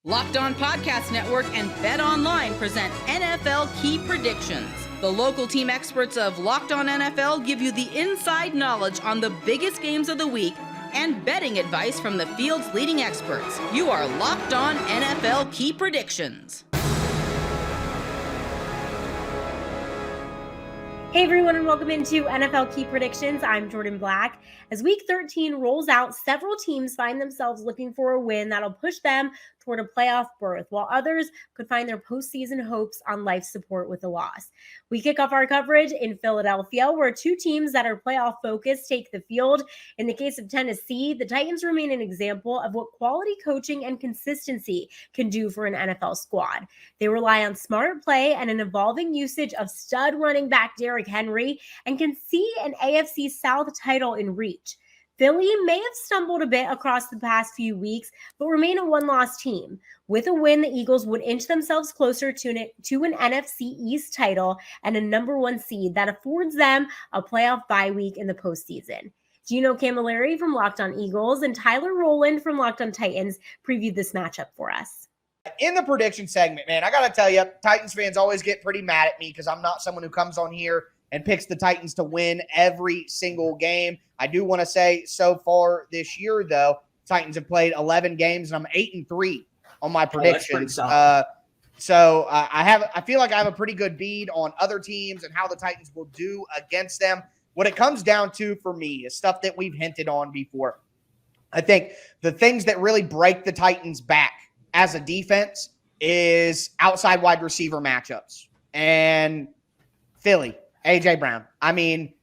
Locked On Podcast Network and Bet Online present NFL Key Predictions. The local team experts of Locked On NFL give you the inside knowledge on the biggest games of the week and betting advice from the field's leading experts. You are Locked On NFL Key Predictions. Hey everyone, and welcome into NFL Key Predictions. I'm Jordan Black. As Week 13 rolls out, several teams find themselves looking for a win that'll push them toward a playoff berth, while others could find their postseason hopes on life support with a loss. We kick off our coverage in Philadelphia, where two teams that are playoff focused take the field. In the case of Tennessee, the Titans remain an example of what quality coaching and consistency can do for an NFL squad. They rely on smart play and an evolving usage of stud running back Derrick Henry, and can see an AFC South title in reach. Philly may have stumbled a bit across the past few weeks, but remain a one-loss team. With a win, the Eagles would inch themselves closer to an NFC East title and a number one seed that affords them a playoff bye week in the postseason. Gino Camilleri from Locked On Eagles and Tyler Rowland from Locked On Titans previewed this matchup for us. In the prediction segment, man, I got to tell you, Titans fans always get pretty mad at me because I'm not someone who comes on here and picks the Titans to win every single game. I do want to say so far this year, though, Titans have played 11 games, and I'm 8-3 on my predictions. I feel like I have a pretty good bead on other teams and how the Titans will do against them. What it comes down to for me is stuff that we've hinted on before. I think the things that really break the Titans back as a defense is outside wide receiver matchups. And Philly, A.J. Brown. I mean,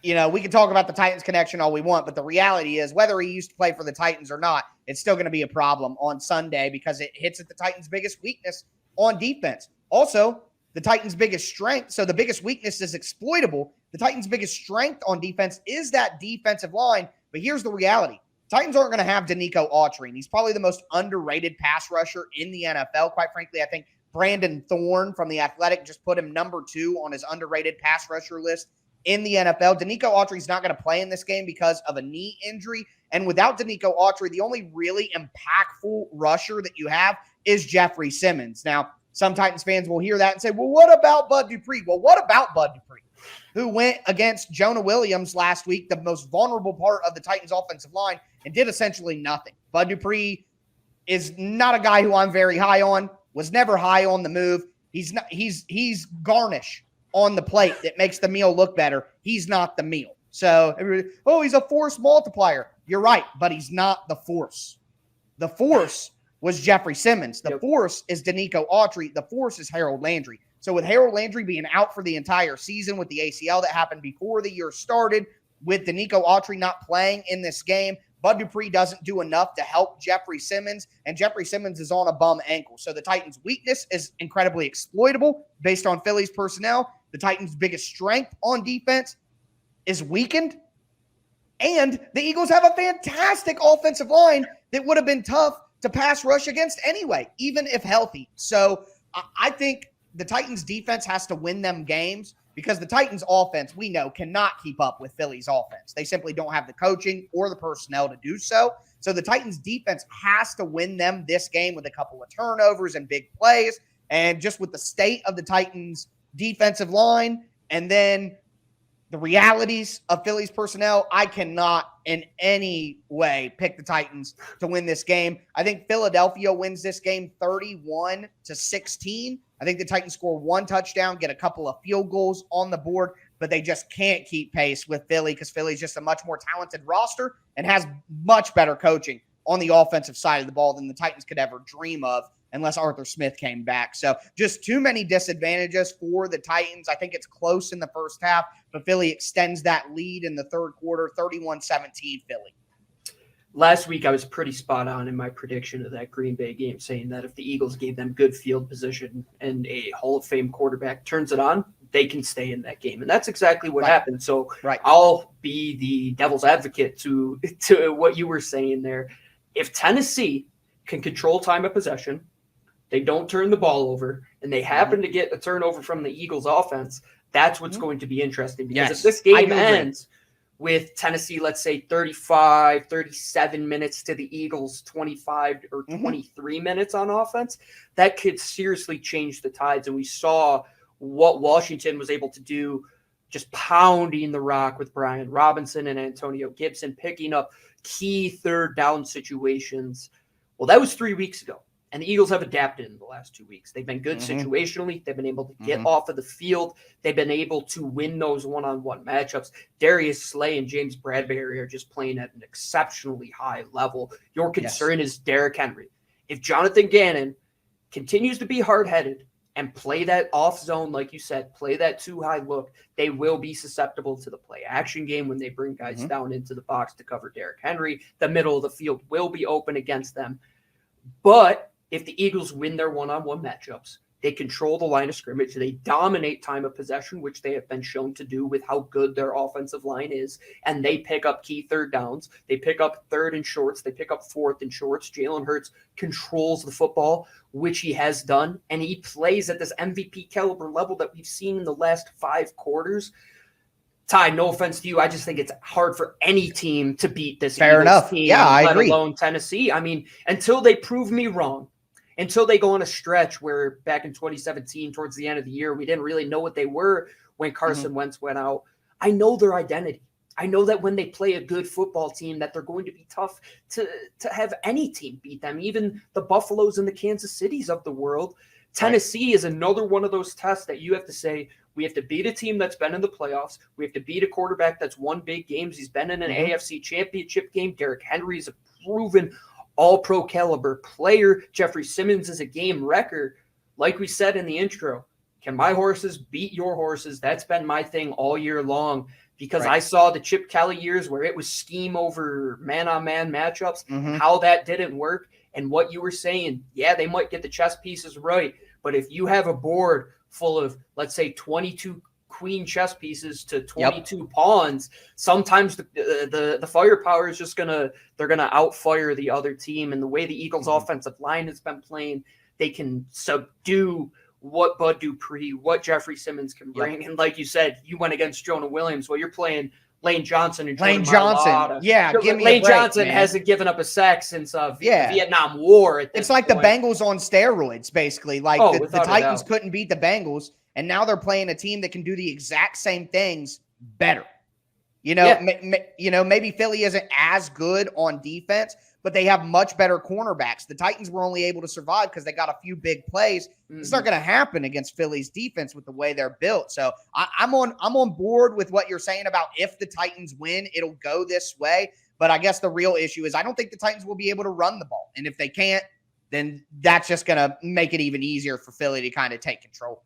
you know, we can talk about the Titans connection all we want, but the reality is whether he used to play for the Titans or not, it's still going to be a problem on Sunday because it hits at the Titans' biggest weakness on defense. Also, the Titans' biggest strength, so the biggest weakness is exploitable. The Titans' biggest strength on defense is that defensive line, but here's the reality. Titans aren't going to have Danico Autry, and he's probably the most underrated pass rusher in the NFL. Quite frankly, I think Brandon Thorne from The Athletic just put him number 2 on his underrated pass rusher list in the NFL. Danico Autry's not going to play in this game because of a knee injury, and without Danico Autry, the only really impactful rusher that you have is Jeffrey Simmons. Now, some Titans fans will hear that and say, well, what about Bud Dupree? Well, what about Bud Dupree, who went against Jonah Williams last week, the most vulnerable part of the Titans' offensive line, and did essentially nothing? Bud Dupree is not a guy who I'm very high on, was never high on the move. He's garnish on the plate that makes the meal look better. He's not the meal. So, he's a force multiplier. You're right, but he's not the force. The force was Jeffrey Simmons. The force is Danico Autry. The force is Harold Landry. So with Harold Landry being out for the entire season with the ACL that happened before the year started, with Danico Autry not playing in this game, Bud Dupree doesn't do enough to help Jeffrey Simmons, and Jeffrey Simmons is on a bum ankle. So the Titans' weakness is incredibly exploitable based on Philly's personnel. The Titans' biggest strength on defense is weakened, and the Eagles have a fantastic offensive line that would have been tough to pass rush against anyway, even if healthy. So I think the Titans' defense has to win them games because the Titans' offense, we know, cannot keep up with Philly's offense. They simply don't have the coaching or the personnel to do so. So the Titans' defense has to win them this game with a couple of turnovers and big plays. And just with the state of the Titans' defensive line and then the realities of Philly's personnel, I cannot in any way pick the Titans to win this game. I think Philadelphia wins this game 31-16. I think the Titans score one touchdown, get a couple of field goals on the board, but they just can't keep pace with Philly because Philly's just a much more talented roster and has much better coaching on the offensive side of the ball than the Titans could ever dream of unless Arthur Smith came back. So just too many disadvantages for the Titans. I think it's close in the first half, but Philly extends that lead in the third quarter, 31-17 Philly. Last week, I was pretty spot on in my prediction of that Green Bay game, saying that if the Eagles gave them good field position and a Hall of Fame quarterback turns it on, they can stay in that game. And that's exactly what happened. So I'll be the devil's advocate to what you were saying there. If Tennessee can control time of possession, they don't turn the ball over, and they happen to get a turnover from the Eagles offense, that's what's going to be interesting. Because if this game ends with Tennessee, let's say 35, 37 minutes to the Eagles, 25 or 23 minutes on offense, that could seriously change the tides. And we saw what Washington was able to do, just pounding the rock with Brian Robinson and Antonio Gibson, picking up key third down situations. Well, that was 3 weeks ago. And the Eagles have adapted in the last 2 weeks. They've been good situationally. They've been able to get off of the field. They've been able to win those one-on-one matchups. Darius Slay and James Bradbury are just playing at an exceptionally high level. Your concern is Derrick Henry. If Jonathan Gannon continues to be hard-headed and play that off zone, like you said, play that too high look, they will be susceptible to the play action game when they bring guys down into the box to cover Derrick Henry. The middle of the field will be open against them. But if the Eagles win their one-on-one matchups, they control the line of scrimmage, they dominate time of possession, which they have been shown to do with how good their offensive line is, and they pick up key third downs, they pick up third and shorts, they pick up fourth and shorts. Jalen Hurts controls the football, which he has done, and he plays at this MVP caliber level that we've seen in the last 5 quarters. Ty, no offense to you, I just think it's hard for any team to beat this Fair Eagles enough. team, Yeah, I let agree. alone Tennessee. I mean, until they prove me wrong, until they go on a stretch where back in 2017, towards the end of the year, we didn't really know what they were when Carson Wentz went out. I know their identity. I know that when they play a good football team, that they're going to be tough to have any team beat them, even the Buffaloes and the Kansas Cities of the world. Tennessee is another one of those tests that you have to say, we have to beat a team that's been in the playoffs. We have to beat a quarterback that's won big games. He's been in an AFC championship game. Derrick Henry is a proven all-pro caliber player. Jeffrey Simmons is a game wrecker. Like we said in the intro, can my horses beat your horses? That's been my thing all year long, because I saw the Chip Kelly years where it was scheme over man-on-man matchups, how that didn't work. And what you were saying, yeah, they might get the chess pieces right, but if you have a board full of, let's say, 22 queen chess pieces to 22 pawns, sometimes the firepower is just they're gonna outfire the other team. And the way the Eagles offensive line has been playing, they can subdue what Bud Dupree, what Jeffrey Simmons can bring. And like you said, you went against Jonah Williams. Well, you're playing Lane Johnson and Lane Johnson. Yeah, give me Lane a break, Johnson man. hasn't given up a sack since Vietnam War. It's like point. the Bengals on steroids, basically. Like the Titans couldn't beat the Bengals, and now they're playing a team that can do the exact same things better. You know, maybe Philly isn't as good on defense, but they have much better cornerbacks. The Titans were only able to survive because they got a few big plays. It's not going to happen against Philly's defense with the way they're built. So I'm on board with what you're saying about if the Titans win, it'll go this way. But I guess the real issue is I don't think the Titans will be able to run the ball. And if they can't, then that's just going to make it even easier for Philly to kind of take control.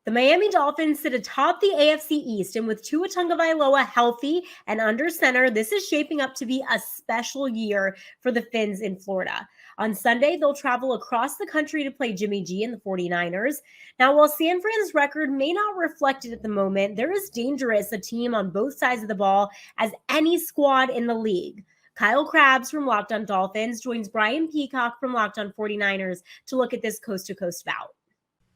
The Miami Dolphins sit atop the AFC East, and with Tua Tagovailoa healthy and under center, this is shaping up to be a special year for the Fins in Florida. On Sunday, they'll travel across the country to play Jimmy G and the 49ers. Now, while San Fran's record may not reflect it at the moment, they're as dangerous a team on both sides of the ball as any squad in the league. Kyle Krabs from Locked On Dolphins joins Brian Peacock from Locked On 49ers to look at this coast-to-coast bout.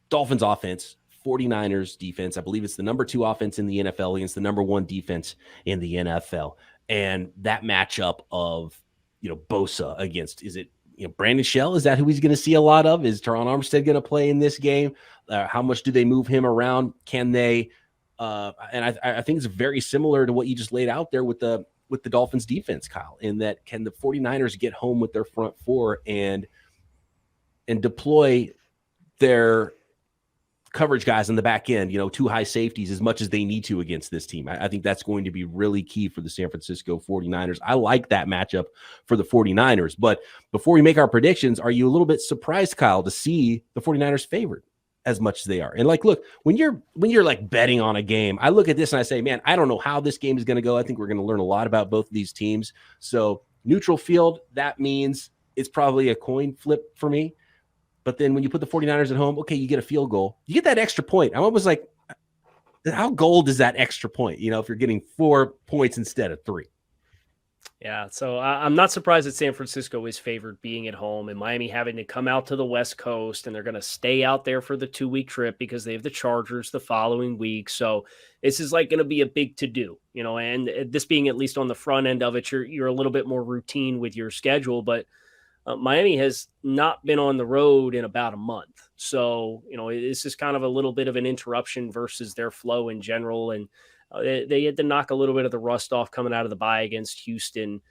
Dolphins offense, 49ers defense. I believe it's the number 2 offense in the NFL against the number 1 defense in the NFL. And that matchup of, Bosa against, is it, Brandon Shell? Is that who he's going to see a lot of? Is Teron Armstead going to play in this game? How much do they move him around? Can they? And I think it's very similar to what you just laid out there with the Dolphins defense, Kyle, in that can the 49ers get home with their front four and deploy their coverage guys on the back end, 2 high safeties as much as they need to against this team. I think that's going to be really key for the San Francisco 49ers. I like that matchup for the 49ers. But before we make our predictions, are you a little bit surprised, Kyle, to see the 49ers favored as much as they are? And look, when you're like betting on a game, I look at this and I say, man, I don't know how this game is going to go. I think we're going to learn a lot about both of these teams. So neutral field, that means it's probably a coin flip for me. But then when you put the 49ers at home, okay, you get a field goal. You get that extra point. I'm almost like, how gold is that extra point? If you're getting 4 points instead of 3. Yeah, so I'm not surprised that San Francisco is favored being at home and Miami having to come out to the West Coast, and they're going to stay out there for the 2-week trip because they have the Chargers the following week. So this is like going to be a big to-do, and this being at least on the front end of it, you're a little bit more routine with your schedule, but Miami has not been on the road in about a month. So, this is kind of a little bit of an interruption versus their flow in general. And they had to knock a little bit of the rust off coming out of the bye against Houston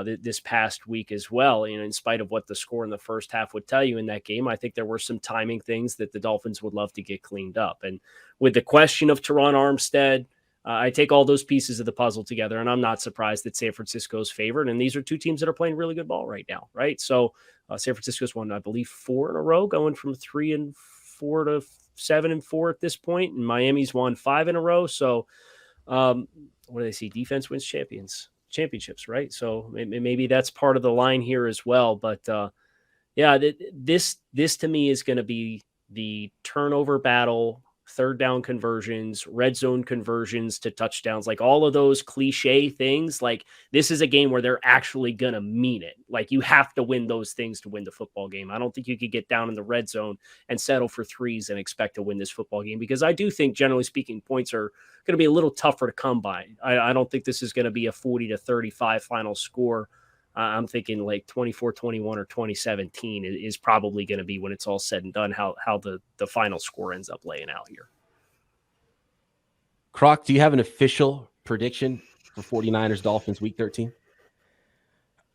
this past week as well. In spite of what the score in the first half would tell you in that game, I think there were some timing things that the Dolphins would love to get cleaned up. And with the question of Teron Armstead, I take all those pieces of the puzzle together, and I'm not surprised that San Francisco's favored. And these are two teams that are playing really good ball right now, right? So San Francisco's won, I believe, 4 in a row, going from 3-4 to 7-4 at this point, and Miami's won 5 in a row. So what do they say? Defense wins championships, right? So maybe that's part of the line here as well. But this to me is going to be the turnover battle, third down conversions, red zone conversions to touchdowns, like all of those cliche things. Like, this is a game where they're actually going to mean it. Like, you have to win those things to win the football game. I don't think you could get down in the red zone and settle for threes and expect to win this football game, because I do think, generally speaking, points are going to be a little tougher to come by. I don't think this is going to be a 40-35 final score. I'm thinking like 24-21 or 2017 is probably going to be, when it's all said and done, how the final score ends up laying out here. Croc, do you have an official prediction for 49ers Dolphins week 13?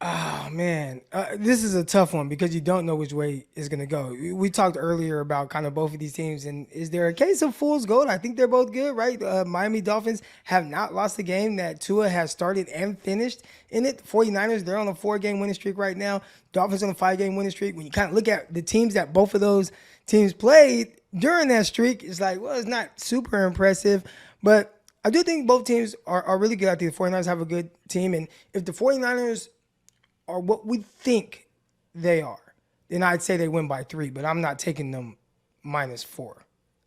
Oh, man. This is a tough one because you don't know which way it's going to go. We talked earlier about kind of both of these teams, and is there a case of fool's gold? I think they're both good, right? Miami Dolphins have not lost a game that Tua has started and finished in it. 49ers, they're on a 4-game winning streak right now. Dolphins on a 5-game winning streak. When you kind of look at the teams that both of those teams played during that streak, it's like, well, it's not super impressive, but I do think both teams are really good. I think the 49ers have a good team, and if the 49ers are what we think they are, then I'd say they win by 3, but I'm not taking them -4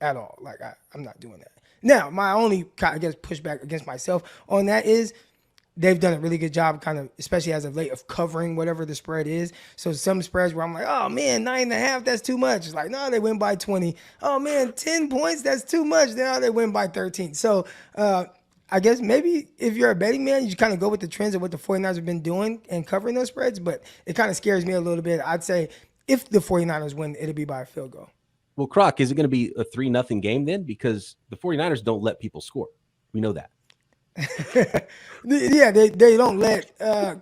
at all. Like, I'm not doing that. Now, my only, I guess, pushback against myself on that is they've done a really good job, kind of, especially as of late, of covering whatever the spread is. So some spreads where I'm like, oh man, 9.5, that's too much. It's like, no, they win by 20. Oh man, 10 points, that's too much. Now they win by 13. So I guess maybe if you're a betting man, you kind of go with the trends of what the 49ers have been doing and covering those spreads, but it kind of scares me a little bit. I'd say if the 49ers win, it'll be by a field goal. Well, Croc, is it going to be a 3-0 game then? Because the 49ers don't let people score. We know that. Yeah, they don't let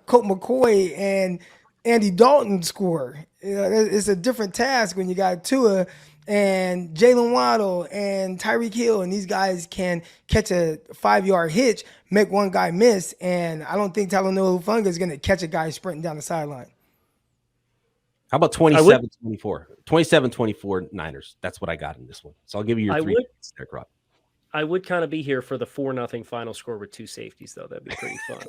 Colt McCoy and Andy Dalton score. It's a different task when you got Tua and Jalen Waddle and Tyreek Hill, and these guys can catch a 5-yard hitch, make one guy miss, and I don't think Talanoa Hufanga is going to catch a guy sprinting down the sideline. How about 27-24? 27-24 Niners. That's what I got in this one. So I'll give you your 3 points there, Croc. I would kind of be here for the 4-0 final score with 2 safeties, though. That'd be pretty fun.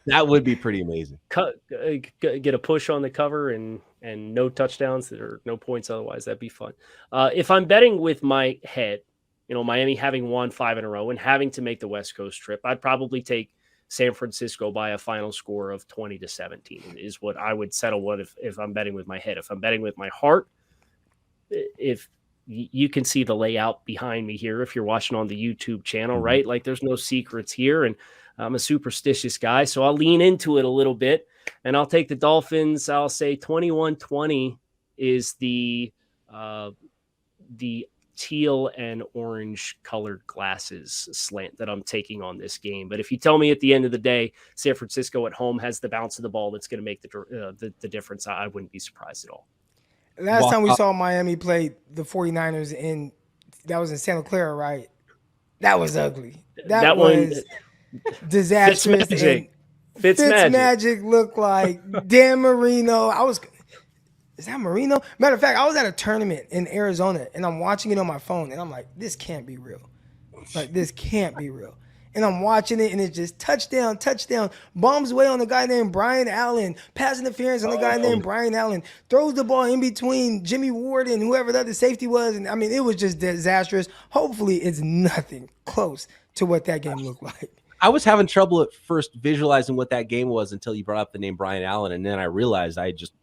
That would be pretty amazing. Get a push on the cover and no touchdowns or no points otherwise. That'd be fun. If I'm betting with my head, Miami having won 5 in a row and having to make the West Coast trip, I'd probably take San Francisco by a final score of 20-17 is what I would settle on if I'm betting with my head. If I'm betting with my heart, if you can see the layout behind me here if you're watching on the YouTube channel, right? Like, there's no secrets here, and I'm a superstitious guy, so I'll lean into it a little bit, and I'll take the Dolphins. I'll say 21-20 is the teal and orange colored glasses slant that I'm taking on this game. But if you tell me at the end of the day, San Francisco at home has the bounce of the ball that's going to make the difference, I wouldn't be surprised at all. Last time we saw Miami play the 49ers that was in Santa Clara, right? That was ugly. That was disastrous. Fitzmagic looked like Dan Marino. Is that Marino? Matter of fact, I was at a tournament in Arizona, and I'm watching it on my phone, and I'm like, this can't be real. Like, this can't be real. And I'm watching it, and it's just touchdown, bombs away on a guy named Brian Allen, pass interference on a guy named Brian Allen, throws the ball in between Jimmy Ward and whoever the other safety was. And I mean, it was just disastrous. Hopefully it's nothing close to what that game looked like. I was having trouble at first visualizing what that game was until you brought up the name Brian Allen, and then I realized I just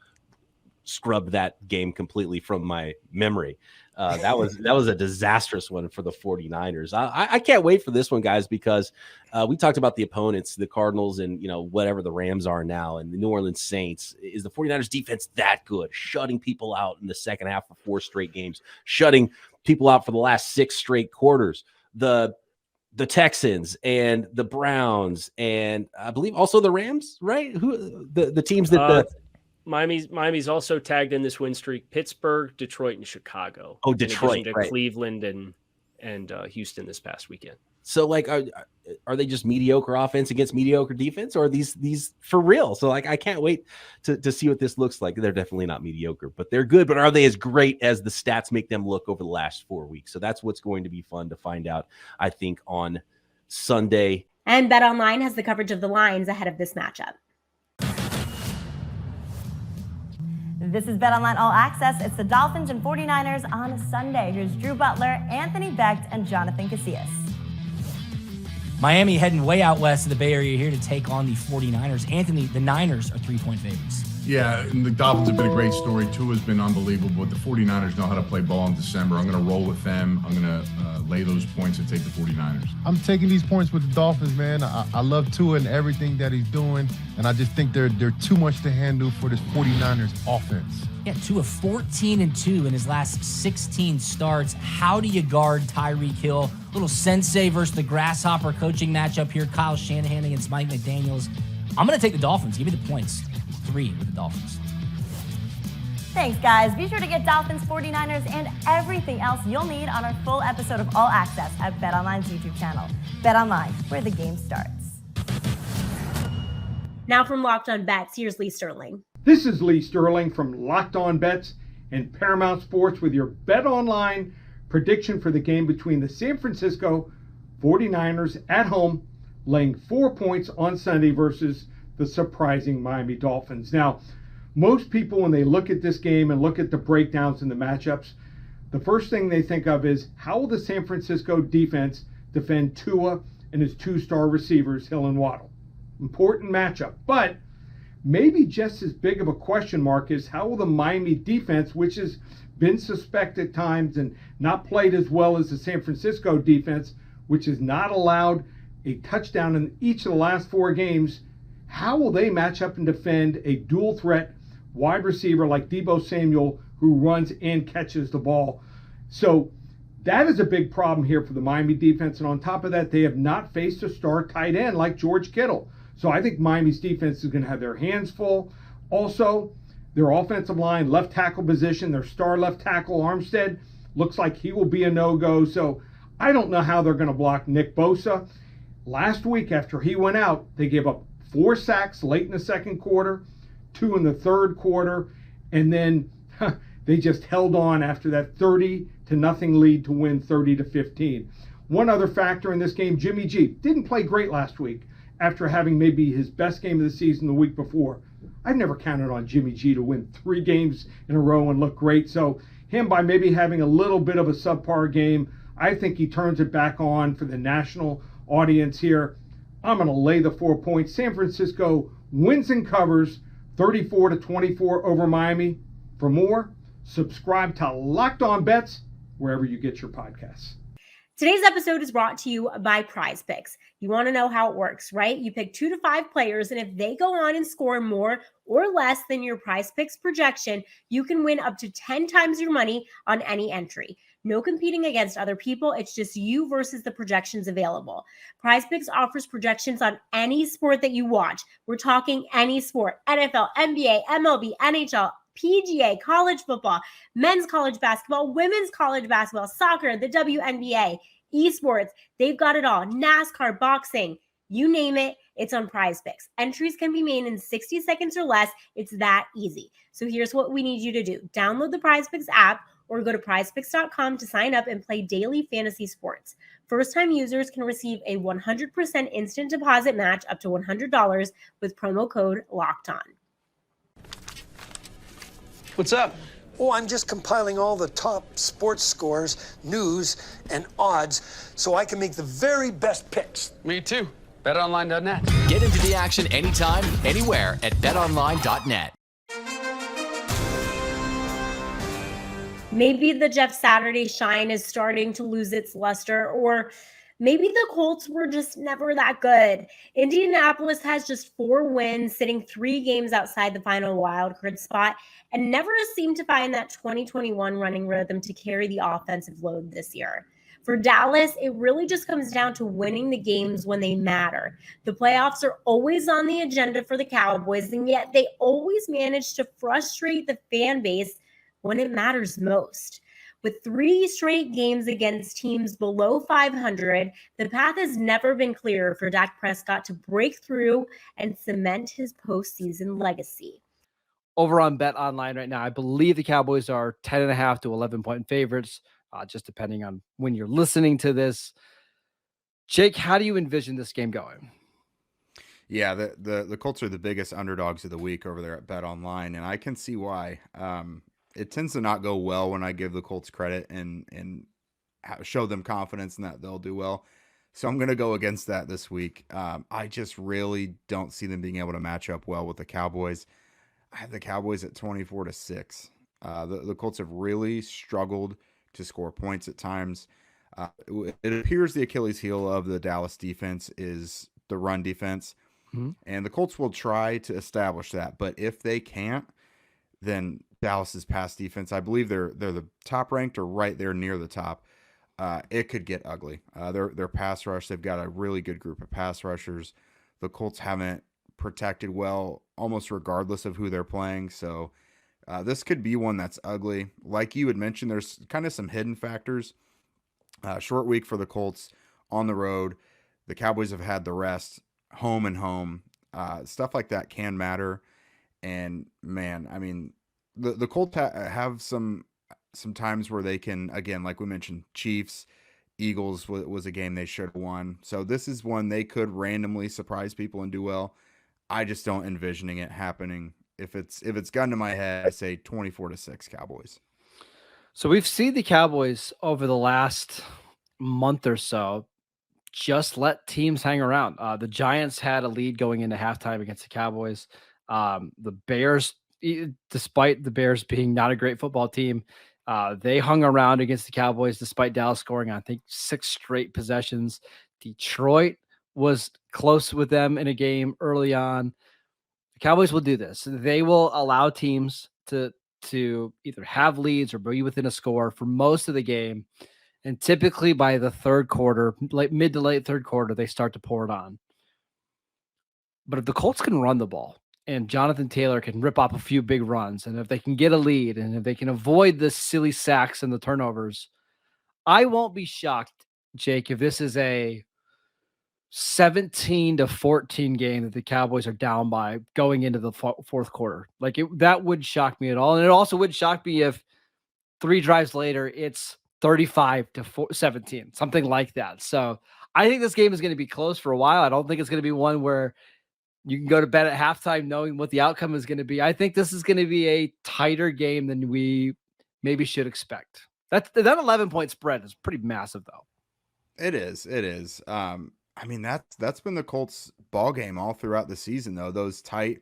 scrubbed that game completely from my memory. That was a disastrous one for the 49ers. I can't wait for this one, guys, because we talked about the opponents, the Cardinals, and whatever the Rams are now, and the New Orleans Saints. Is the 49ers defense that good, shutting people out in the second half for 4 straight games, shutting people out for the last 6 straight quarters? The Texans and the Browns, and I believe also the Rams, right? Who the teams that Miami's also tagged in this win streak. Pittsburgh, Detroit, and Chicago. Oh, Detroit, in addition to right. Cleveland and Houston this past weekend. So, like, are they just mediocre offense against mediocre defense, or are these for real? So, like, I can't wait to see what this looks like. They're definitely not mediocre, but they're good. But are they as great as the stats make them look over the last 4 weeks? So that's what's going to be fun to find out, I think, on Sunday. And BetOnline has the coverage of the lines ahead of this matchup. This is BetOnline All Access. It's the Dolphins and 49ers on a Sunday. Here's Drew Butler, Anthony Becht, and Jonathan Casillas. Miami heading way out west of the Bay Area here to take on the 49ers. Anthony, the Niners are 3-point favorites. Yeah, and the Dolphins have been a great story. Tua has been unbelievable, but the 49ers know how to play ball in December. I'm going to roll with them. I'm going to lay those points and take the 49ers. I'm taking these points with the Dolphins, man. I love Tua and everything that he's doing, and I just think they're too much to handle for this 49ers offense. Yeah, Tua 14-2 in his last 16 starts. How do you guard Tyreek Hill? Little sensei versus the grasshopper coaching matchup here. Kyle Shanahan against Mike McDaniels. I'm going to take the Dolphins. Give me the points. 3 with the Dolphins. Thanks, guys. Be sure to get Dolphins, 49ers, and everything else you'll need on our full episode of All Access at BetOnline's YouTube channel. BetOnline, where the game starts. Now from Locked On Bets, here's Lee Sterling. This is Lee Sterling from Locked On Bets and Paramount Sports with your BetOnline prediction for the game between the San Francisco 49ers at home, laying 4 points on Sunday versus the surprising Miami Dolphins. Now, most people, when they look at this game and look at the breakdowns and the matchups, the first thing they think of is how will the San Francisco defense defend Tua and his 2-star receivers, Hill and Waddle? Important matchup. But maybe just as big of a question mark is how will the Miami defense, which has been suspect at times and not played as well as the San Francisco defense, which has not allowed a touchdown in each of the last 4 games, how will they match up and defend a dual threat wide receiver like Deebo Samuel, who runs and catches the ball? So that is a big problem here for the Miami defense. And on top of that, they have not faced a star tight end like George Kittle. So I think Miami's defense is going to have their hands full. Also, their offensive line, left tackle position, their star left tackle, Armstead, looks like he will be a no-go. So I don't know how they're going to block Nick Bosa. Last week, after he went out, they gave up 4 sacks late in the second quarter, 2 in the third quarter, and then they just held on after that 30-0 lead to win 30-15. One other factor in this game, Jimmy G didn't play great last week after having maybe his best game of the season the week before. I've never counted on Jimmy G to win 3 games in a row and look great. So him, by maybe having a little bit of a subpar game, I think he turns it back on for the national audience here. I'm going to lay the 4 points. San Francisco wins and covers 34-24 over Miami. For more, subscribe to Locked On Bets wherever you get your podcasts. Today's episode is brought to you by Prize Picks. You want to know how it works, right? You pick 2 to 5 players, and if they go on and score more or less than your Prize Picks projection, you can win up to 10 times your money on any entry. No competing against other people. It's just you versus the projections available. Prize Picks offers projections on any sport that you watch. We're talking any sport: NFL, NBA, MLB, NHL, PGA, college football, men's college basketball, women's college basketball, soccer, the WNBA, esports. They've got it all. NASCAR, boxing, you name it, it's on Prize Picks. Entries can be made in 60 seconds or less. It's that easy. So here's what we need you to do. Download the Prize Picks app or go to prizepicks.com to sign up and play daily fantasy sports. First-time users can receive a 100% instant deposit match up to $100 with promo code LOCKEDON. What's up? Oh, I'm just compiling all the top sports scores, news, and odds so I can make the very best picks. Me too. BetOnline.net. Get into the action anytime, anywhere at BetOnline.net. Maybe the Jeff Saturday shine is starting to lose its luster, or maybe the Colts were just never that good. Indianapolis has just 4 wins, sitting 3 games outside the final wildcard spot, and never seemed to find that 2021 running rhythm to carry the offensive load this year. For Dallas, it really just comes down to winning the games when they matter. The playoffs are always on the agenda for the Cowboys, and yet they always manage to frustrate the fan base when it matters most. With 3 straight games against teams below 500, the path has never been clearer for Dak Prescott to break through and cement his postseason legacy. Over on Bet Online right now, I believe the Cowboys are 10.5 to 11-point favorites, just depending on when you're listening to this. Jake, how do you envision this game going? Yeah, the Colts are the biggest underdogs of the week over there at Bet Online, and I can see why. It tends to not go well when I give the Colts credit and show them confidence in that they'll do well. So I'm going to go against that this week. I just really don't see them being able to match up well with the Cowboys. I have the Cowboys at 24-6. The Colts have really struggled to score points at times. It appears the Achilles heel of the Dallas defense is the run defense. Mm-hmm. And the Colts will try to establish that. But if they can't, then Dallas's pass defense, I believe they're the top ranked or right there near the top. It could get ugly. Their pass rush, they've got a really good group of pass rushers. The Colts haven't protected well, almost regardless of who they're playing. So this could be one that's ugly. Like you had mentioned, there's kind of some hidden factors. Short week for the Colts on the road. The Cowboys have had the rest, home and home. Stuff like that can matter. And man, I mean, the Colts have some times where they can, again, like we mentioned, Chiefs, Eagles was a game they should have won. So this is one they could randomly surprise people and do well. I just don't envisioning it happening. If it's gun to my head, I say 24-6 Cowboys. So we've seen the Cowboys over the last month or so just let teams hang around. The Giants had a lead going into halftime against the Cowboys. The Bears, despite the Bears being not a great football team, they hung around against the Cowboys despite Dallas scoring, I think, 6 straight possessions. Detroit was close with them in a game early on. The Cowboys will do this. They will allow teams to either have leads or be within a score for most of the game. And typically by the third quarter, mid to late third quarter, they start to pour it on. But if the Colts can run the ball and Jonathan Taylor can rip off a few big runs, and if they can get a lead and if they can avoid the silly sacks and the turnovers, I won't be shocked, Jake, if this is a 17-14 game that the Cowboys are down by going into the fourth quarter. That would shock me at all. And it also would shock me if 3 drives later, it's 35-17, something like that. So I think this game is going to be close for a while. I don't think it's going to be one where you can go to bed at halftime knowing what the outcome is going to be. I think this is going to be a tighter game than we maybe should expect. That 11-point spread is pretty massive, though. It is. I mean, that's been the Colts ball game all throughout the season, though. Those tight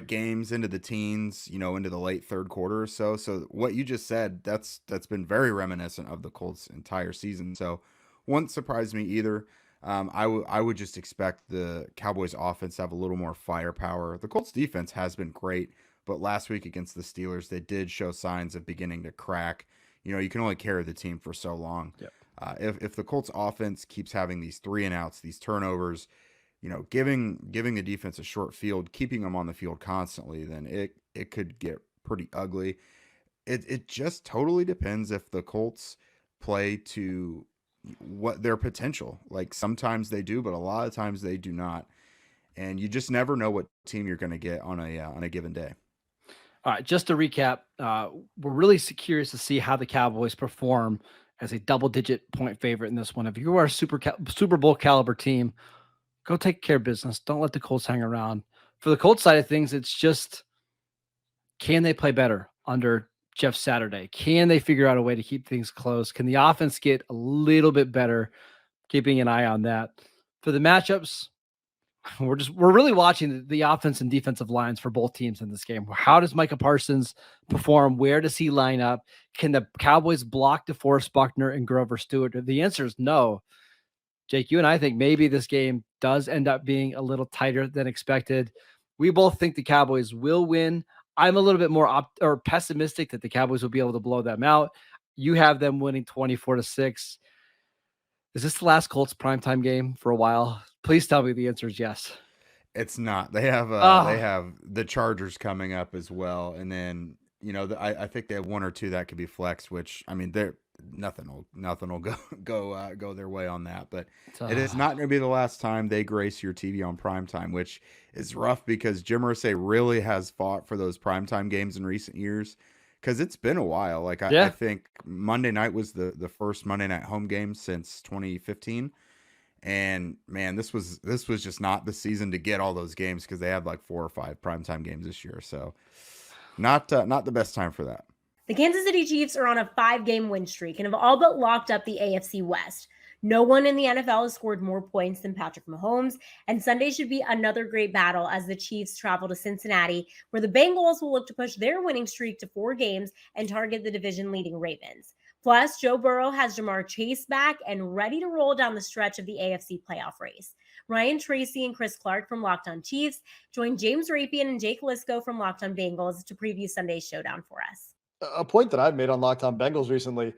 games into the teens, into the late third quarter or so. So what you just said, that's been very reminiscent of the Colts' entire season. So wouldn't surprise me either. I would just expect the Cowboys offense to have a little more firepower. The Colts defense has been great, but last week against the Steelers, they did show signs of beginning to crack. You can only carry the team for so long. Yep. If the Colts offense keeps having these 3-and-outs, these turnovers, giving the defense a short field, keeping them on the field constantly, then it could get pretty ugly. It just totally depends if the Colts play to what their potential. Like sometimes they do, but a lot of times they do not. And you just never know what team you're going to get on a given day. All right, just to recap, we're really curious to see how the Cowboys perform as a double-digit point favorite in this one. If you are a Super Bowl caliber team, go take care of business. Don't let the Colts hang around. For the Colts side of things, it's just, can they play better under Jeff Saturday? Can they figure out a way to keep things close? Can the offense get a little bit better? Keeping an eye on that. For the matchups, we're really watching the offense and defensive lines for both teams in this game. How does Micah Parsons perform? Where does he line up? Can the Cowboys block DeForest Buckner and Grover Stewart? The answer is no. Jake, you and I think maybe this game does end up being a little tighter than expected. We both think the Cowboys will win. I'm a little bit more pessimistic that the Cowboys will be able to blow them out. You have them winning 24-6. Is this the last Colts primetime game for a while? Please tell me the answer is yes. It's not. They have the Chargers coming up as well, and then I think they have one or two that could be flexed. Which I mean, nothing will go their way on that. But it is not going to be the last time they grace your TV on primetime, which is rough because Jim Irsay really has fought for those primetime games in recent years. Because it's been a while. Like I think Monday night was the first Monday night home game since 2015, and man, this was just not the season to get all those games because they had like 4 or 5 primetime games this year. So not the best time for that. The Kansas City Chiefs are on a 5-game win streak and have all but locked up the AFC West. No one in the NFL has scored more points than Patrick Mahomes, and Sunday should be another great battle as the Chiefs travel to Cincinnati, where the Bengals will look to push their winning streak to 4 games and target the division-leading Ravens. Plus, Joe Burrow has Jamar Chase back and ready to roll down the stretch of the AFC playoff race. Ryan Tracy and Chris Clark from Locked On Chiefs join James Rapian and Jake Lisco from Locked On Bengals to preview Sunday's showdown for us. A point that I've made on Locked On Bengals recently,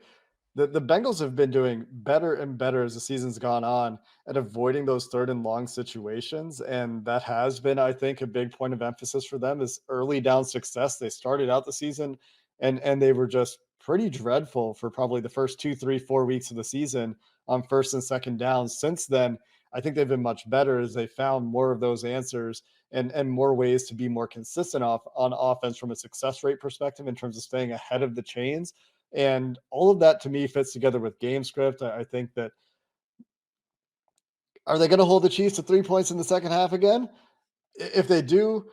the Bengals have been doing better and better as the season's gone on at avoiding those 3rd and long situations. And that has been, I think, a big point of emphasis for them is early down success. They started out the season and they were just pretty dreadful for probably the first 2, 3, 4 weeks of the season on 1st and 2nd downs. Since then, I think they've been much better as they found more of those answers and more ways to be more consistent on offense from a success rate perspective in terms of staying ahead of the chains. And all of that to me fits together with game script. I think that, are they going to hold the Chiefs to 3 points in the second half again? If they do,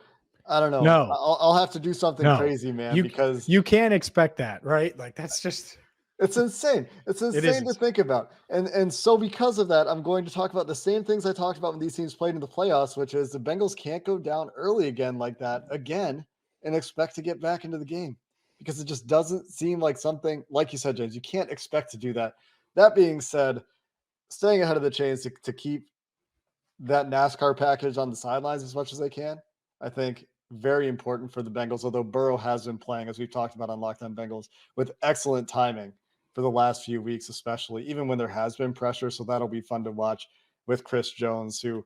I don't know. No, I'll have to do something crazy, man, because you can't expect that, right? Like that's just, it's insane. It's insane to think about. And so because of that, I'm going to talk about the same things I talked about when these teams played in the playoffs, which is the Bengals can't go down early again like that again and expect to get back into the game. Because it just doesn't seem like something, like you said, James, you can't expect to do that. That being said, staying ahead of the chains to keep that NASCAR package on the sidelines as much as they can, I think very important for the Bengals, although Burrow has been playing, as we've talked about on Locked On Bengals, with excellent timing for the last few weeks, especially, even when there has been pressure. So that'll be fun to watch with Chris Jones, who,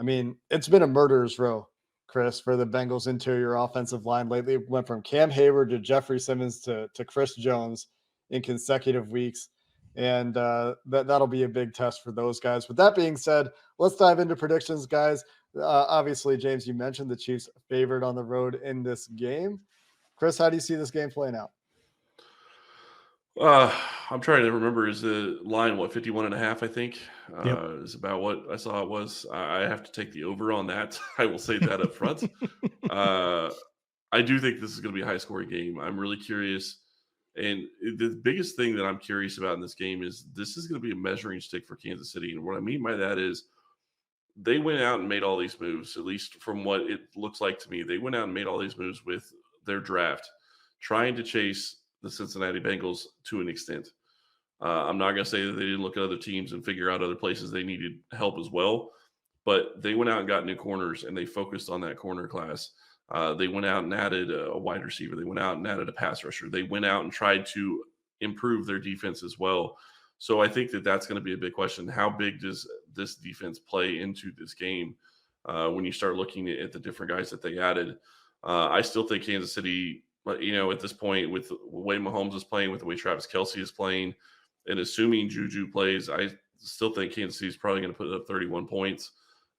I mean, it's been a murderer's row, Chris, for the Bengals interior offensive line lately. It went from Cam Hayward to Jeffrey Simmons to Chris Jones in consecutive weeks. And that'll be a big test for those guys. With that being said, let's dive into predictions, guys. Obviously, James, you mentioned the Chiefs favored on the road in this game. Chris, how do you see this game playing out? I'm trying to remember, is the line, 51.5, I think, is about what I saw it was. I have to take the over on that. I will say that up front. I do think this is going to be a high-scoring game. I'm really curious. And the biggest thing that I'm curious about in this game is this is going to be a measuring stick for Kansas City. And what I mean by that is they went out and made all these moves, at least from what it looks like to me. They went out and made all these moves with their draft, trying to chase the Cincinnati Bengals to an extent. I'm not going to say that they didn't look at other teams and figure out other places they needed help as well, but they went out and got new corners and they focused on that corner class. They went out and added a wide receiver. They went out and added a pass rusher. They went out and tried to improve their defense as well. So I think that that's going to be a big question. How big does this defense play into this game when you start looking at the different guys that they added? I still think Kansas City, at this point, with the way Mahomes is playing, with the way Travis Kelce is playing, and assuming Juju plays, I still think Kansas City is probably going to put up 31 points.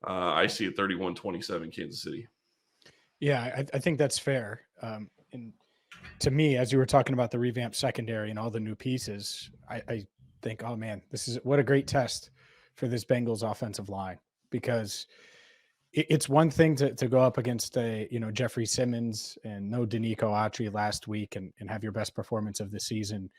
I see it 31-27 Kansas City. Yeah, I think that's fair. And to me, as you were talking about the revamped secondary and all the new pieces, I think, oh man, what a great test for this Bengals offensive line, because it's one thing to go up against Jeffrey Simmons and no Danico Autry last week and have your best performance of the season.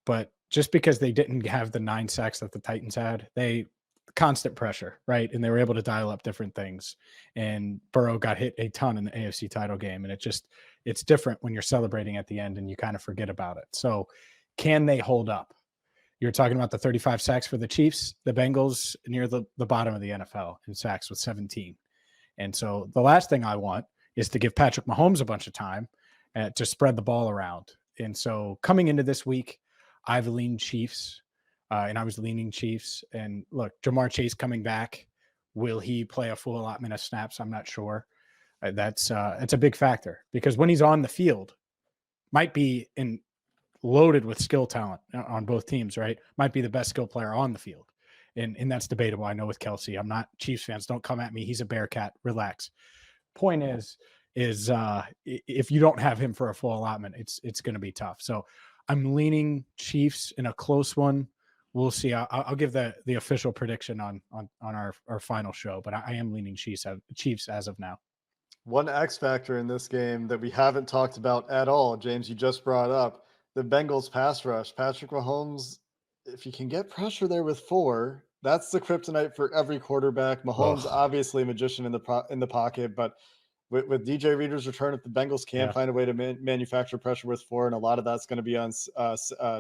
But just because they didn't have the 9 sacks that the Titans had, they constant pressure, right? And they were able to dial up different things. And Burrow got hit a ton in the AFC title game. And it's different when you're celebrating at the end and you kind of forget about it. So can they hold up? You're talking about the 35 sacks for the Chiefs, the Bengals near the bottom of the NFL in sacks with 17. And so the last thing I want is to give Patrick Mahomes a bunch of time to spread the ball around. And so coming into this week, I've leaned Chiefs, and I was leaning Chiefs. And look, Jamar Chase coming back. Will he play a full allotment of snaps? I'm not sure. That's a big factor because when he's on the field, might be loaded with skill talent on both teams, right? Might be the best skill player on the field. And that's debatable. I know with Kelsey, I'm not Chiefs fans. Don't come at me. He's a Bearcat. Relax. Point is if you don't have him for a full allotment, it's going to be tough. So I'm leaning Chiefs in a close one. We'll see. I'll give the official prediction on our final show, but I am leaning Chiefs as of now. One X factor in this game that we haven't talked about at all, James, you just brought up, the Bengals pass rush. Patrick Mahomes, if you can get pressure there with 4, that's the kryptonite for every quarterback. Mahomes, obviously a magician in the pocket, but with DJ Reader's return, if the Bengals can find a way to manufacture pressure with 4, and a lot of that's going to be on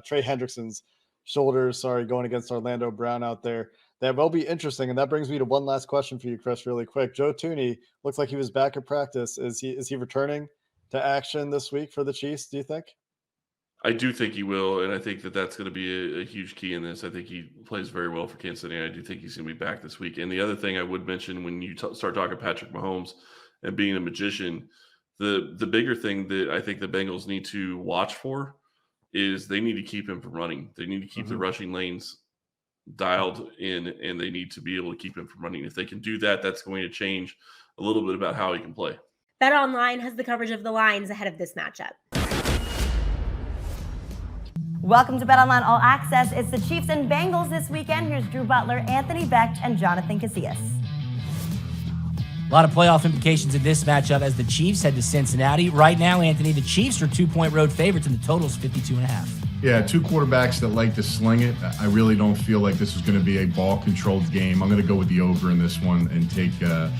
Trey Hendrickson's shoulders, going against Orlando Brown out there, that will be interesting. And that brings me to one last question for you, Chris, really quick. Joe Thuney looks like he was back at practice. Is he returning to action this week for the Chiefs, do you think? I do think he will, and I think that's going to be a huge key in this. I think he plays very well for Kansas City. I do think he's going to be back this week. And the other thing I would mention when you start talking Patrick Mahomes and being a magician, the bigger thing that I think the Bengals need to watch for is they need to keep him from running. They need to keep the rushing lanes dialed in, and they need to be able to keep him from running. If they can do that, that's going to change a little bit about how he can play. BetOnline has the coverage of the lines ahead of this matchup. Welcome to BetOnline All Access. It's the Chiefs and Bengals this weekend. Here's Drew Butler, Anthony Becht, and Jonathan Casillas. A lot of playoff implications in this matchup as the Chiefs head to Cincinnati. Right now, Anthony, the Chiefs are 2-point road favorites, and the total is 52.5. Yeah, 2 quarterbacks that like to sling it. I really don't feel like this is going to be a ball-controlled game. I'm going to go with the over in this one and take the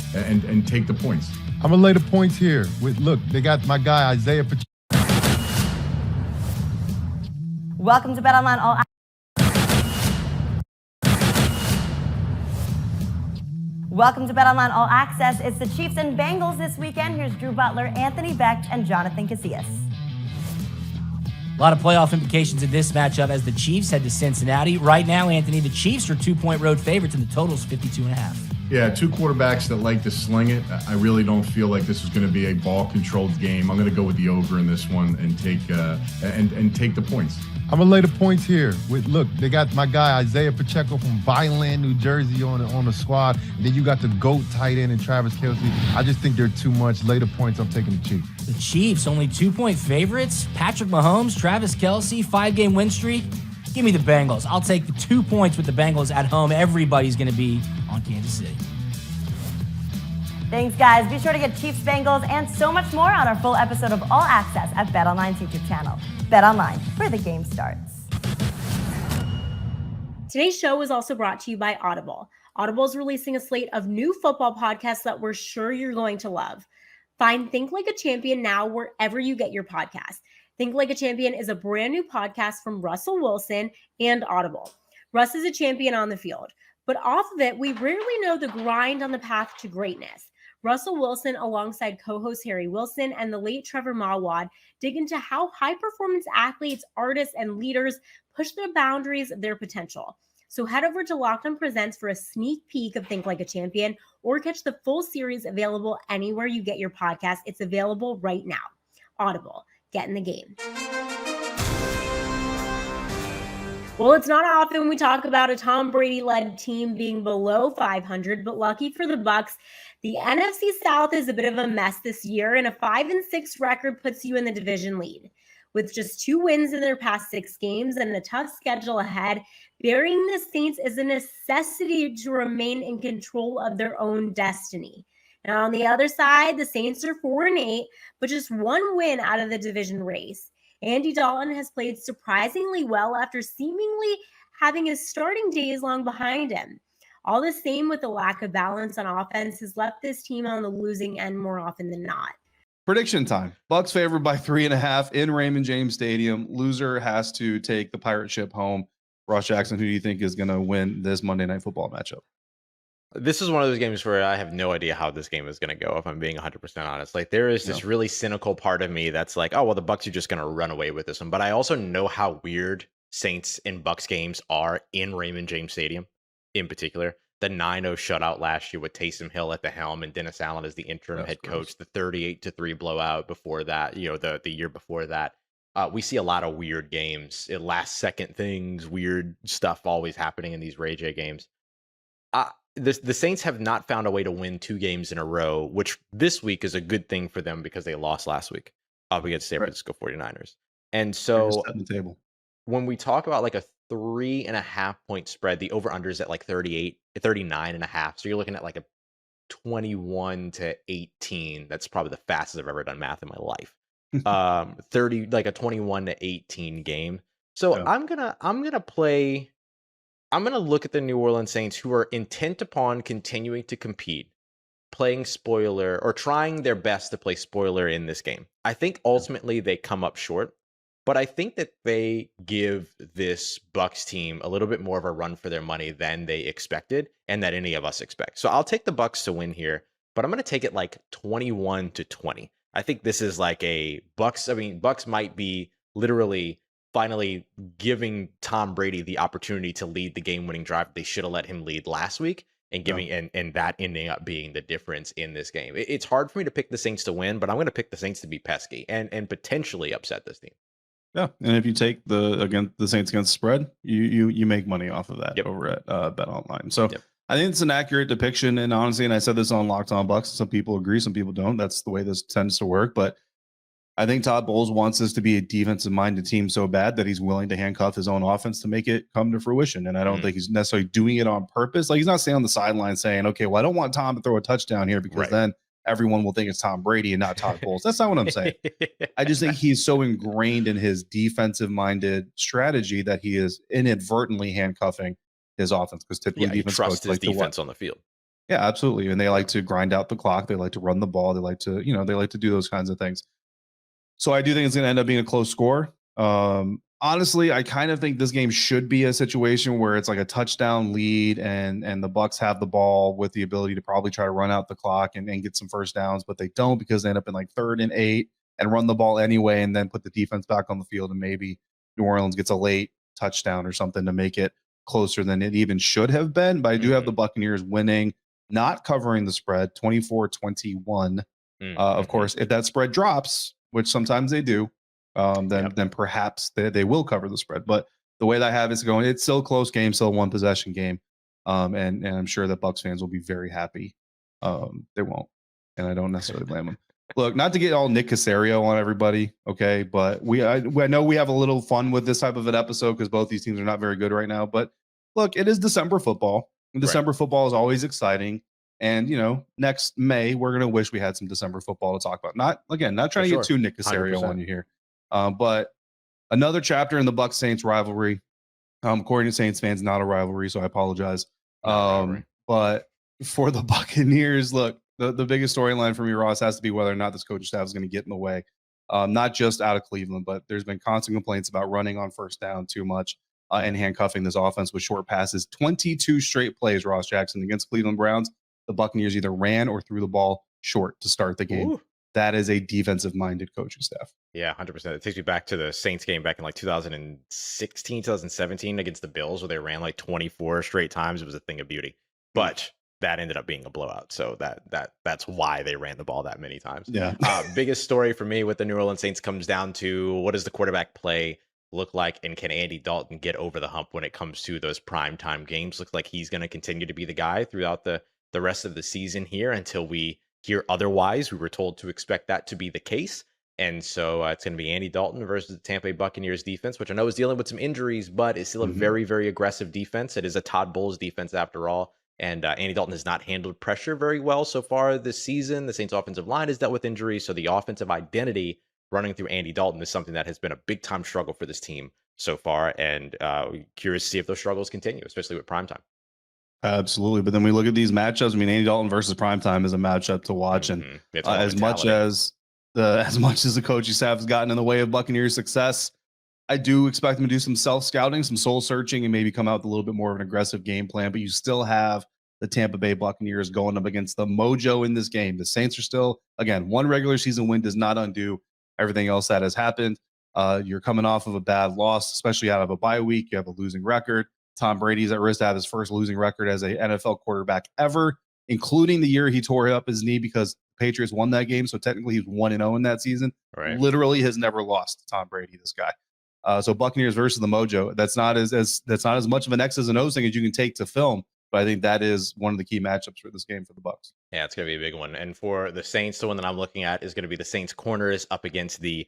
points. I'm going to lay the points here. Look, they got my guy, Isaiah Pacheco. Welcome to BetOnline All Welcome to BetOnline All Access. It's the Chiefs and Bengals this weekend. Here's Drew Butler, Anthony Becht, and Jonathan Casillas. A lot of playoff implications in this matchup as the Chiefs head to Cincinnati. Right now, Anthony, the Chiefs are 2-point road favorites, and the total is 52.5. Yeah, 2 quarterbacks that like to sling it. I really don't feel like this is going to be a ball-controlled game. I'm going to go with the over in this one and take the points. I'm going to lay the points here. Look, they got my guy, Isaiah Pacheco from Vineland, New Jersey on the squad. And then you got the GOAT tight end and Travis Kelsey. I just think they're too much. Lay the points. I'm taking the Chiefs. The Chiefs, only 2-point favorites. Patrick Mahomes, Travis Kelsey, 5-game win streak. Give me the Bengals. I'll take the 2 points with the Bengals at home. Everybody's going to be on Kansas City. Thanks, guys. Be sure to get Chiefs, Bengals, and so much more on our full episode of All Access at BetOnline's YouTube channel. BetOnline, where the game starts. Today's show is also brought to you by Audible. Audible is releasing a slate of new football podcasts that we're sure you're going to love. Find Think Like a Champion now wherever you get your podcast. Think Like a Champion is a brand new podcast from Russell Wilson and Audible. Russ is a champion on the field, but off of it, we rarely know the grind on the path to greatness. Russell Wilson, alongside co-host Harry Wilson and the late Trevor Mawad, dig into how high-performance athletes, artists, and leaders push the boundaries of their potential. So head over to Locked On Presents for a sneak peek of Think Like a Champion, or catch the full series available anywhere you get your podcast. It's available right now. Audible, get in the game. Well, it's not often we talk about a Tom Brady-led team being below 500, but lucky for the Bucs, the NFC South is a bit of a mess this year, and a 5-6 record puts you in the division lead. With just 2 wins in their past 6 games and a tough schedule ahead, burying the Saints is a necessity to remain in control of their own destiny. Now, on the other side, the Saints are 4-8, but just 1 win out of the division race. Andy Dalton has played surprisingly well after seemingly having his starting days long behind him. All the same with the lack of balance on offense has left this team on the losing end more often than not. Prediction time. Bucks favored by 3.5 in Raymond James Stadium. Loser has to take the pirate ship home. Ross Jackson, who do you think is going to win this Monday Night Football matchup? This is one of those games where I have no idea how this game is going to go, if I'm being 100% honest. Like, there is this really cynical part of me that's like, oh, well, the Bucks are just going to run away with this one. But I also know how weird Saints and Bucks games are in Raymond James Stadium, in particular. The 9-0 shutout last year with Taysom Hill at the helm and Dennis Allen as the interim head coach. The 38-3 blowout before that, the year before that. We see a lot of weird games, last second things, weird stuff always happening in these Ray J games. The Saints have not found a way to win 2 games in a row, which this week is a good thing for them because they lost last week up against San Francisco 49ers. And so the table. When we talk about like a 3.5 point spread, the over-under is at like 39.5. So you're looking at like a 21-18. That's probably the fastest I've ever done math in my life. 21-18 game. So yeah. I'm gonna look at the New Orleans Saints, who are intent upon continuing to compete, playing spoiler or trying their best to play spoiler in this game. I think ultimately they come up short, but I think that they give this Bucks team a little bit more of a run for their money than they expected and that any of us expect. So I'll take the Bucks to win here, but I'm going to take it like 21-20. I think this is like a Bucks. I mean, Bucks might be literally finally giving Tom Brady the opportunity to lead the game-winning drive. They should have let him lead last week, and and that ending up being the difference in this game. It's hard for me to pick the Saints to win, but I'm going to pick the Saints to be pesky and potentially upset this team. Yeah, and if you take the Saints against spread, you make money off of that over at Bet Online. So I think it's an accurate depiction, and honestly, and I said this on Locked On Bucks. Some people agree, some people don't. That's the way this tends to work, but I think Todd Bowles wants this to be a defensive-minded team so bad that he's willing to handcuff his own offense to make it come to fruition. And I don't think he's necessarily doing it on purpose. Like, he's not staying on the sideline saying, okay, well, I don't want Tom to throw a touchdown here because then everyone will think it's Tom Brady and not Todd Bowles. That's not what I'm saying. I just think he's so ingrained in his defensive-minded strategy that he is inadvertently handcuffing his offense, because typically defense trusts his like defense on the field. Yeah, absolutely. And they like to grind out the clock. They like to run the ball. They like to, they like to do those kinds of things. So I do think it's going to end up being a close score. Honestly, I kind of think this game should be a situation where it's like a touchdown lead and the Bucks have the ball with the ability to probably try to run out the clock and get some first downs, but they don't, because they end up in like 3rd and 8 and run the ball anyway and then put the defense back on the field, and maybe New Orleans gets a late touchdown or something to make it closer than it even should have been. But I do have the Buccaneers winning, not covering the spread, 24-21. Of course, if that spread drops, which sometimes they do, then perhaps they will cover the spread. But the way that I have it's going, it's still a close game, still a 1-possession game. And I'm sure that Bucks fans will be very happy. They won't. And I don't necessarily blame them. Look, not to get all Nick Caserio on everybody, okay, but I know we have a little fun with this type of an episode because both these teams are not very good right now. But look, it is December football. And December football is always exciting. And, next May, we're going to wish we had some December football to talk about. Not trying to get too Nick Caserio 100%. On you here. But another chapter in the Bucs Saints rivalry. According to Saints fans, not a rivalry, so I apologize. But for the Buccaneers, look, the biggest storyline for me, Ross, has to be whether or not this coaching staff is going to get in the way. Not just out of Cleveland, but there's been constant complaints about running on first down too much and handcuffing this offense with short passes. 22 straight plays, Ross Jackson, against Cleveland Browns. The Buccaneers either ran or threw the ball short to start the game. Ooh. That is a defensive-minded coaching staff. Yeah, 100%. It takes me back to the Saints game back in like 2016, 2017 against the Bills, where they ran like 24 straight times. It was a thing of beauty. But that ended up being a blowout. So that's why they ran the ball that many times. Yeah. Biggest story for me with the New Orleans Saints comes down to, what does the quarterback play look like, and can Andy Dalton get over the hump when it comes to those primetime games? Looks like he's going to continue to be the guy throughout the rest of the season here until we hear otherwise. We were told to expect that to be the case. And so it's going to be Andy Dalton versus the Tampa Bay Buccaneers defense, which I know is dealing with some injuries, but is still a very, very aggressive defense. It is a Todd Bowles defense after all. And Andy Dalton has not handled pressure very well so far this season. The Saints offensive line has dealt with injuries. So the offensive identity running through Andy Dalton is something that has been a big time struggle for this team so far. And curious to see if those struggles continue, especially with primetime. Absolutely. But then we look at these matchups. I mean, Andy Dalton versus primetime is a matchup to watch. And as much as the coaching staff has gotten in the way of Buccaneers' success, I do expect them to do some self-scouting, some soul-searching, and maybe come out with a little bit more of an aggressive game plan. But you still have the Tampa Bay Buccaneers going up against the mojo in this game. The Saints are still, again, one regular season win does not undo everything else that has happened. You're coming off of a bad loss, especially out of a bye week. You have a losing record. Tom Brady's at risk to have his first losing record as a NFL quarterback ever, including the year he tore up his knee because the Patriots won that game. So technically he's 1-0 in that season. Right. Literally has never lost to Tom Brady, this guy. So Buccaneers versus the mojo. That's not as much of an X's and O's thing as you can take to film. But I think that is one of the key matchups for this game for the Bucs. Yeah, it's going to be a big one. And for the Saints, the one that I'm looking at is going to be the Saints corners up against the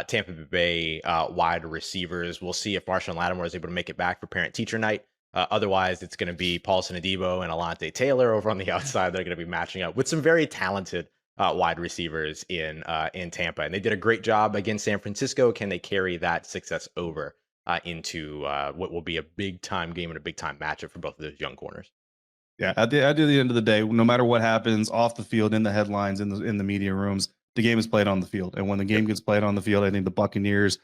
Tampa Bay wide receivers. We'll see if Marshawn Lattimore is able to make it back for parent-teacher night. Otherwise, it's going to be Paulson Adebo and Alante Taylor over on the outside. They're going to be matching up with some very talented wide receivers in Tampa. And they did a great job against San Francisco. Can they carry that success over into what will be a big-time game and a big-time matchup for both of those young corners? Yeah, at the end of the day, no matter what happens off the field, in the headlines, in the media rooms, the game is played on the field. And when the game gets played on the field, I think the Buccaneers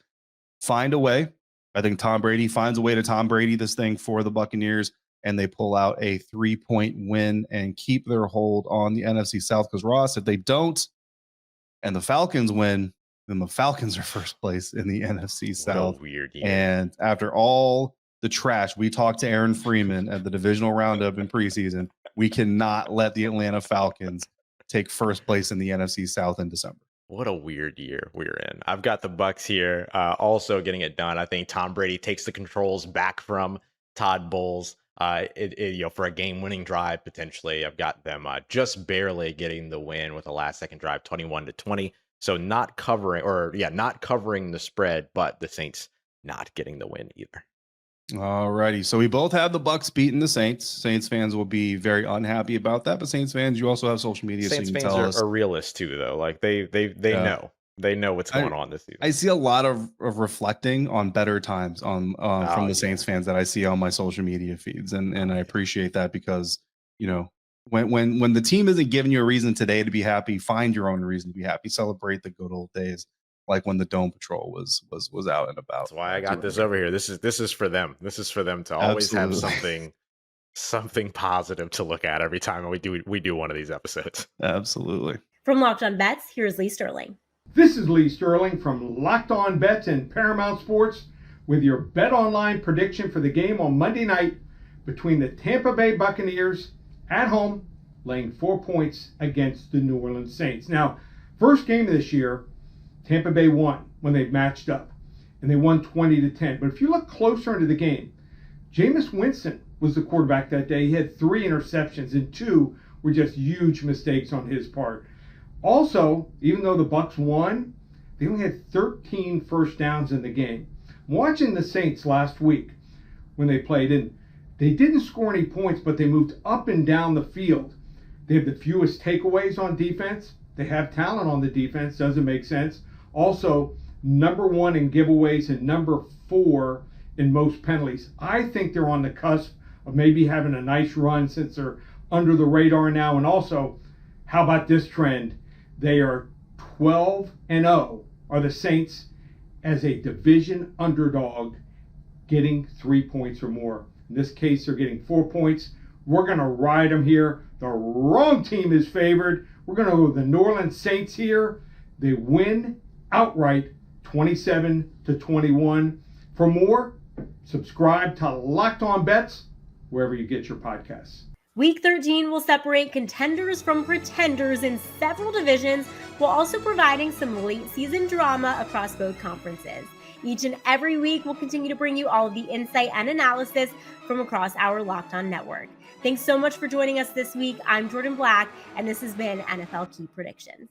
find a way. I think Tom Brady finds a way to Tom Brady this thing for the Buccaneers, and they pull out a 3-point win and keep their hold on the NFC South. Because Ross, if they don't, and the Falcons win, then the Falcons are first place in the NFC South. What a weird year. And after all the trash, we talked to Aaron Freeman at the divisional roundup in preseason. We cannot let the Atlanta Falcons take first place in the NFC South in December. What a weird year we're in. I've got the Bucs here also getting it done. I think Tom Brady takes the controls back from Todd Bowles for a game-winning drive potentially. I've got them just barely getting the win with a last-second drive, 21-20. So not covering the spread, but the Saints not getting the win either. All righty. So we both have the Bucs beating the Saints. Saints fans will be very unhappy about that. But Saints fans, you also have social media. Saints so you can fans tell us. are realists too, though. Like they know. They know what's going on this season. I see a lot of reflecting on better times from the Saints fans that I see on my social media feeds. And I appreciate that because, when the team isn't giving you a reason today to be happy, find your own reason to be happy. Celebrate the good old days. Like when the Dome Patrol was out and about. That's why I got this over here. This is for them. This is for them to always have something positive to look at every time we do one of these episodes. Absolutely. From Locked On Bets, here's Lee Sterling. This is Lee Sterling from Locked On Bets and Paramount Sports with your Bet Online prediction for the game on Monday night between the Tampa Bay Buccaneers at home laying 4 points against the New Orleans Saints. Now, first game of this year, Tampa Bay won when they matched up, and they won 20-10. But if you look closer into the game, Jameis Winston was the quarterback that day. He had 3 interceptions, and 2 were just huge mistakes on his part. Also, even though the Bucs won, they only had 13 first downs in the game. I'm watching the Saints last week when they played, and they didn't score any points, but they moved up and down the field. They have the fewest takeaways on defense. They have talent on the defense. Doesn't make sense. Also, number 1 in giveaways and number 4 in most penalties. I think they're on the cusp of maybe having a nice run since they're under the radar now. And also, how about this trend? They are 12-0, are the Saints, as a division underdog getting 3 points or more. In this case, they're getting 4 points. We're going to ride them here. The wrong team is favored. We're going to go with the New Orleans Saints here. They win outright 27-21. For more, subscribe to Locked On Bets wherever you get your podcasts. Week 13 will separate contenders from pretenders in several divisions while also providing some late season drama across both conferences. Each and every week, we'll continue to bring you all of the insight and analysis from across our Locked On network. Thanks so much for joining us this week. I'm Jordan Black, and this has been NFL Key Predictions.